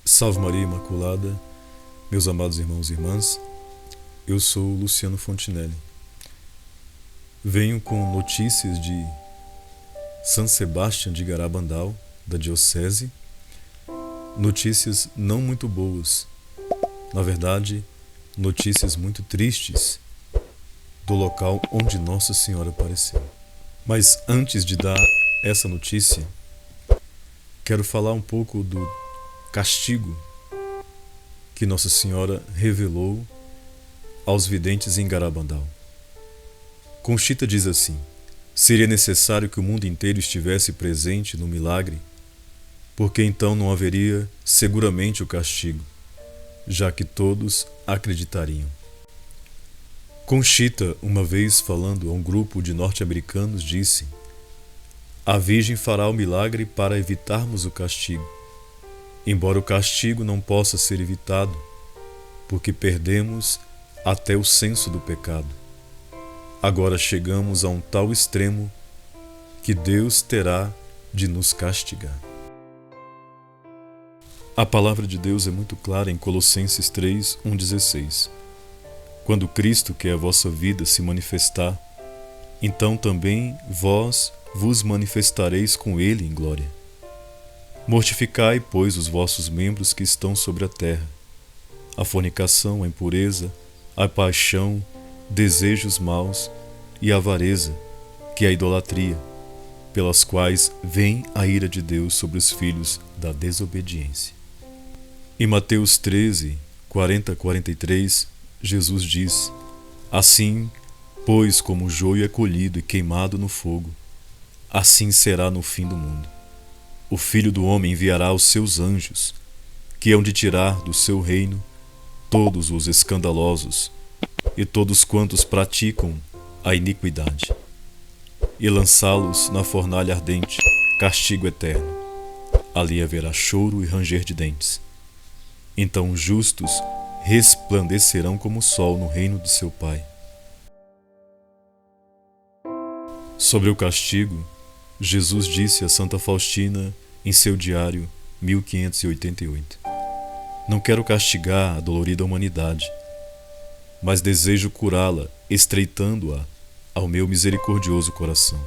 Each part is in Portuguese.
Salve Maria Imaculada, meus amados irmãos e irmãs, eu sou Luciano Fontinelli. Venho com notícias de São Sebastião de Garabandal, da Diocese, notícias não muito boas, na verdade, notícias muito tristes do local onde Nossa Senhora apareceu. Mas antes de dar essa notícia, quero falar um pouco do castigo que Nossa Senhora revelou aos videntes em Garabandal. Conchita diz assim: seria necessário que o mundo inteiro estivesse presente no milagre, porque então não haveria seguramente o castigo, já que todos acreditariam. Conchita, uma vez falando a um grupo de norte-americanos, disse: a Virgem fará o milagre para evitarmos o castigo, embora o castigo não possa ser evitado, porque perdemos até o senso do pecado. Agora chegamos a um tal extremo que Deus terá de nos castigar. A palavra de Deus é muito clara em Colossenses 3:1-16. Quando Cristo, que é a vossa vida, se manifestar, então também vós vos manifestareis com Ele em glória. Mortificai, pois, os vossos membros que estão sobre a terra: a fornicação, a impureza, a paixão, desejos maus e a avareza, que é a idolatria, pelas quais vem a ira de Deus sobre os filhos da desobediência. Em Mateus 13:40-43, Jesus diz: assim, pois, como o joio é colhido e queimado no fogo, assim será no fim do mundo. O Filho do Homem enviará os seus anjos, que hão de tirar do seu reino todos os escandalosos e todos quantos praticam a iniquidade, e lançá-los na fornalha ardente, castigo eterno. Ali haverá choro e ranger de dentes. Então os justos resplandecerão como o sol no reino de seu Pai. Sobre o castigo, Jesus disse a Santa Faustina em seu diário 1588: não quero castigar a dolorida humanidade, mas desejo curá-la, estreitando-a ao meu misericordioso coração.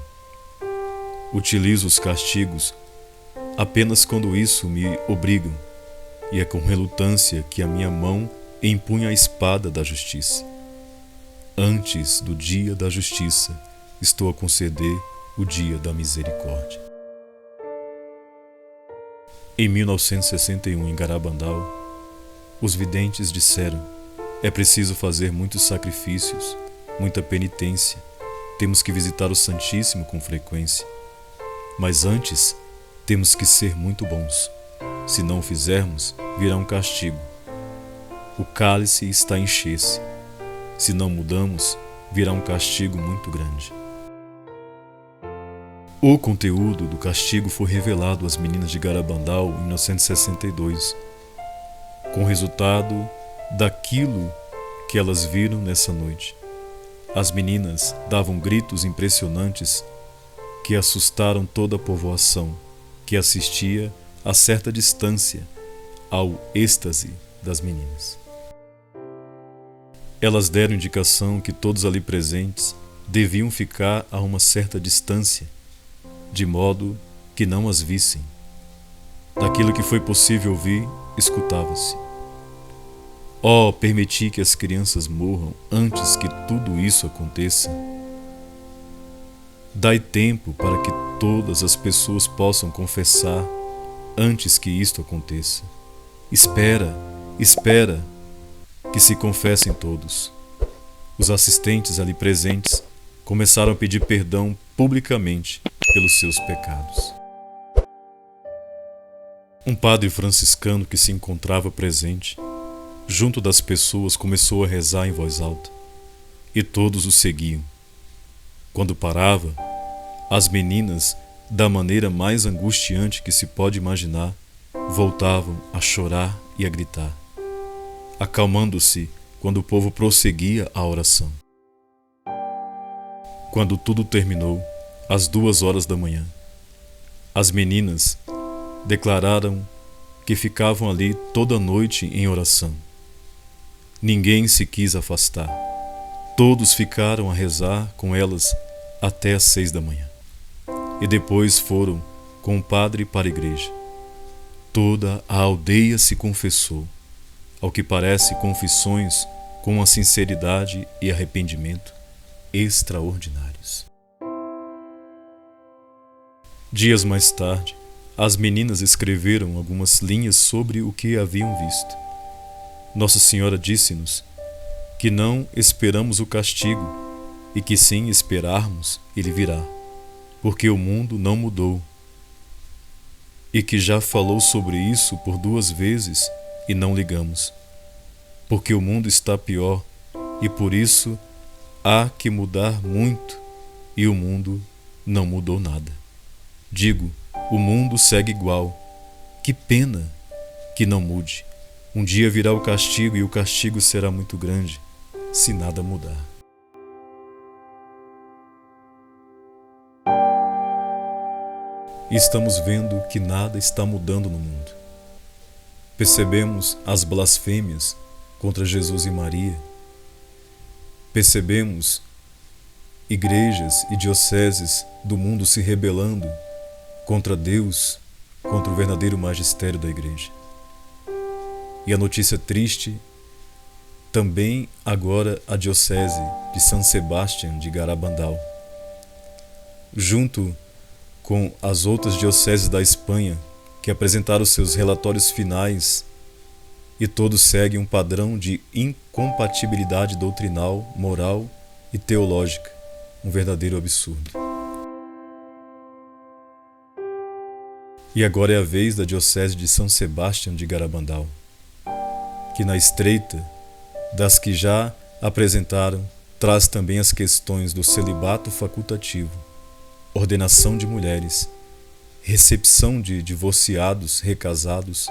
Utilizo os castigos apenas quando isso me obrigam, e é com relutância que a minha mão empunha a espada da justiça. Antes do dia da justiça, estou a conceder o dia da misericórdia. Em 1961, em Garabandal, os videntes disseram: é preciso fazer muitos sacrifícios, muita penitência, temos que visitar o Santíssimo com frequência. Mas antes, temos que ser muito bons. Se não o fizermos, virá um castigo. O cálice está a encher-se. Se não mudamos, virá um castigo muito grande. O conteúdo do castigo foi revelado às meninas de Garabandal em 1962, com o resultado daquilo que elas viram nessa noite. As meninas davam gritos impressionantes que assustaram toda a povoação, que assistia a certa distância ao êxtase das meninas. Elas deram indicação que todos ali presentes deviam ficar a uma certa distância, de modo que não as vissem. Daquilo que foi possível ouvir, escutava-se: oh, permiti que as crianças morram antes que tudo isso aconteça. Dai tempo para que todas as pessoas possam confessar antes que isto aconteça. Espera, espera que se confessem todos. Os assistentes ali presentes começaram a pedir perdão publicamente pelos seus pecados. Um padre franciscano que se encontrava presente junto das pessoas começou a rezar em voz alta, e todos o seguiam. Quando parava, as meninas, da maneira mais angustiante que se pode imaginar, voltavam a chorar e a gritar, acalmando-se quando o povo prosseguia a oração. Quando tudo terminou, às 2 horas da manhã, as meninas declararam que ficavam ali toda noite em oração. Ninguém se quis afastar. Todos ficaram a rezar com elas até às 6 da manhã. E depois foram com o padre para a igreja. Toda a aldeia se confessou, ao que parece confissões com uma sinceridade e arrependimento extraordinários. Dias mais tarde, as meninas escreveram algumas linhas sobre o que haviam visto. Nossa Senhora disse-nos que não esperamos o castigo e que sim esperarmos, ele virá, porque o mundo não mudou, e que já falou sobre isso por 2 vezes e não ligamos, porque o mundo está pior e por isso há que mudar muito e o mundo não mudou nada. Digo, o mundo segue igual. Que pena que não mude. Um dia virá o castigo e o castigo será muito grande se nada mudar. E estamos vendo que nada está mudando no mundo. Percebemos as blasfêmias contra Jesus e Maria. Percebemos igrejas e dioceses do mundo se rebelando contra Deus, contra o verdadeiro magistério da igreja. E a notícia triste, também agora a diocese de São Sebastião de Garabandal, junto com as outras dioceses da Espanha, que apresentaram seus relatórios finais, e todos seguem um padrão de incompatibilidade doutrinal, moral e teológica, um verdadeiro absurdo. E agora é a vez da diocese de São Sebastião de Garabandal, que na estreita das que já apresentaram, traz também as questões do celibato facultativo, ordenação de mulheres, recepção de divorciados, recasados,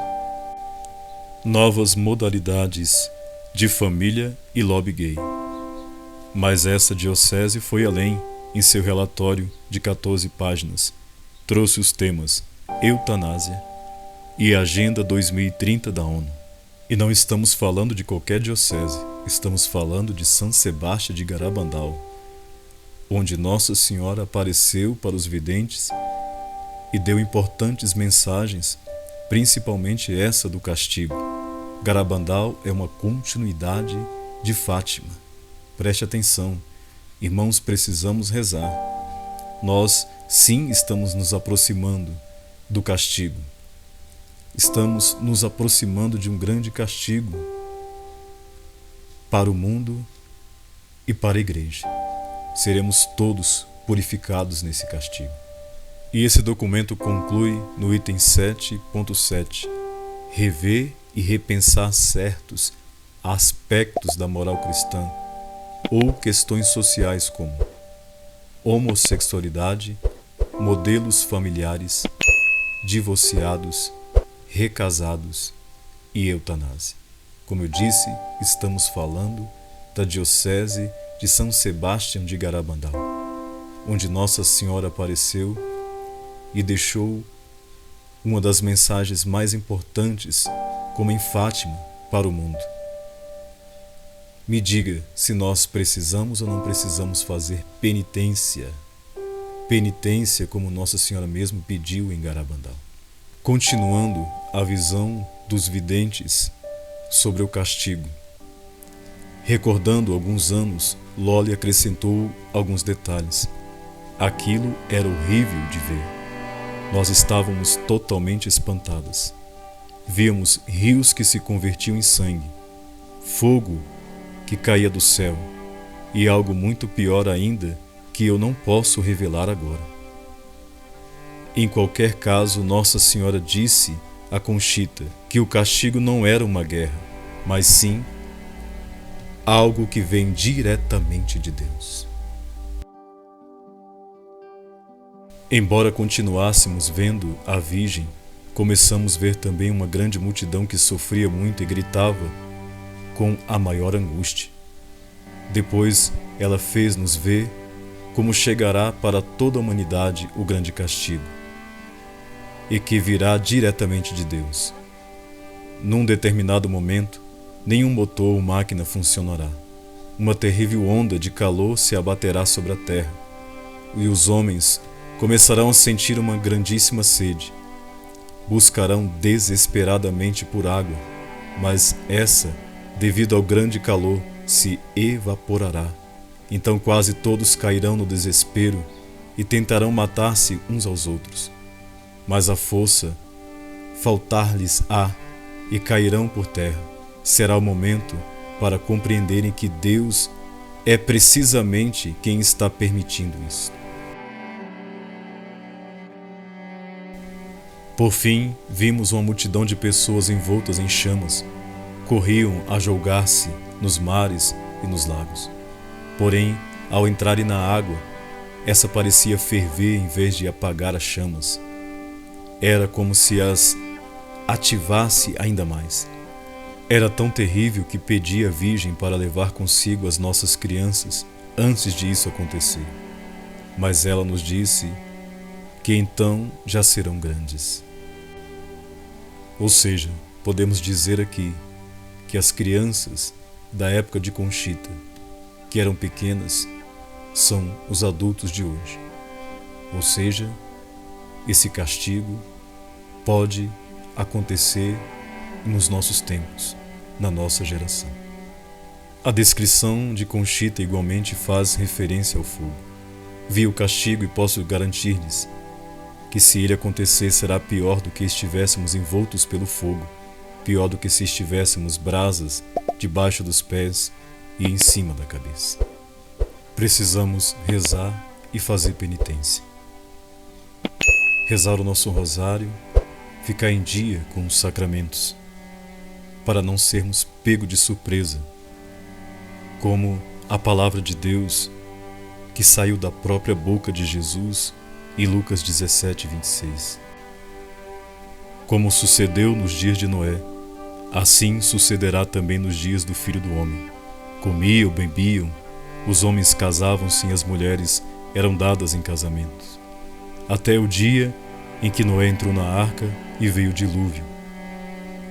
novas modalidades de família e lobby gay. Mas essa diocese foi além em seu relatório de 14 páginas. Trouxe os temas eutanásia e Agenda 2030 da ONU. E não estamos falando de qualquer diocese, estamos falando de São Sebastião de Garabandal, onde Nossa Senhora apareceu para os videntes e deu importantes mensagens, principalmente essa do castigo. Garabandal é uma continuidade de Fátima. Preste atenção, irmãos, precisamos rezar. Nós, sim, estamos nos aproximando do castigo. Estamos nos aproximando de um grande castigo para o mundo e para a igreja. Seremos todos purificados nesse castigo. E esse documento conclui no item 7.7, rever e repensar certos aspectos da moral cristã ou questões sociais como homossexualidade, modelos familiares, divorciados, recasados e eutanásia. Como eu disse, estamos falando da Diocese de São Sebastião de Garabandal, onde Nossa Senhora apareceu e deixou uma das mensagens mais importantes, como em Fátima, para o mundo. Me diga se nós precisamos ou não precisamos fazer penitência. Penitência como Nossa Senhora mesmo pediu em Garabandal. Continuando a visão dos videntes sobre o castigo. Recordando alguns anos, Lolly acrescentou alguns detalhes. Aquilo era horrível de ver. Nós estávamos totalmente espantadas. Víamos rios que se convertiam em sangue, fogo que caía do céu e algo muito pior ainda que eu não posso revelar agora. Em qualquer caso, Nossa Senhora disse a Conchita que o castigo não era uma guerra, mas sim algo que vem diretamente de Deus. Embora continuássemos vendo a Virgem, começamos a ver também uma grande multidão que sofria muito e gritava com a maior angústia. Depois ela fez-nos ver como chegará para toda a humanidade o grande castigo, e que virá diretamente de Deus. Num determinado momento, nenhum motor ou máquina funcionará. Uma terrível onda de calor se abaterá sobre a terra, e os homens começarão a sentir uma grandíssima sede. Buscarão desesperadamente por água, mas essa, devido ao grande calor, se evaporará. Então quase todos cairão no desespero e tentarão matar-se uns aos outros. Mas a força faltar-lhes-á e cairão por terra. Será o momento para compreenderem que Deus é precisamente quem está permitindo isso. Por fim, vimos uma multidão de pessoas envoltas em chamas. Corriam a julgar-se nos mares e nos lagos. Porém, ao entrarem na água, essa parecia ferver em vez de apagar as chamas. Era como se as ativasse ainda mais. Era tão terrível que pedi à Virgem para levar consigo as nossas crianças antes de isso acontecer. Mas ela nos disse que então já serão grandes. Ou seja, podemos dizer aqui que as crianças da época de Conchita, que eram pequenas, são os adultos de hoje. Ou seja, esse castigo pode acontecer nos nossos tempos, na nossa geração. A descrição de Conchita igualmente faz referência ao fogo. Vi o castigo e posso garantir-lhes que se ele acontecer será pior do que estivéssemos envoltos pelo fogo, pior do que se estivéssemos brasas debaixo dos pés e em cima da cabeça. Precisamos rezar e fazer penitência. Rezar o nosso rosário, ficar em dia com os sacramentos, para não sermos pegos de surpresa, como a palavra de Deus que saiu da própria boca de Jesus em Lucas 17:26. Como sucedeu nos dias de Noé, assim sucederá também nos dias do Filho do Homem. Comiam, bebiam, os homens casavam-se e as mulheres eram dadas em casamento, até o dia em que Noé entrou na arca e veio o dilúvio,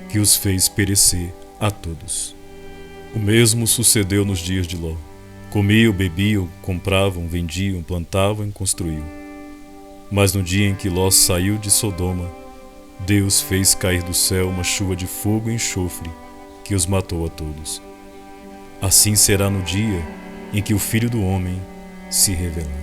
que os fez perecer a todos. O mesmo sucedeu nos dias de Ló. Comiam, bebiam, compravam, vendiam, plantavam e construíam. Mas no dia em que Ló saiu de Sodoma, Deus fez cair do céu uma chuva de fogo e enxofre, que os matou a todos. Assim será no dia em que o Filho do Homem se revelar.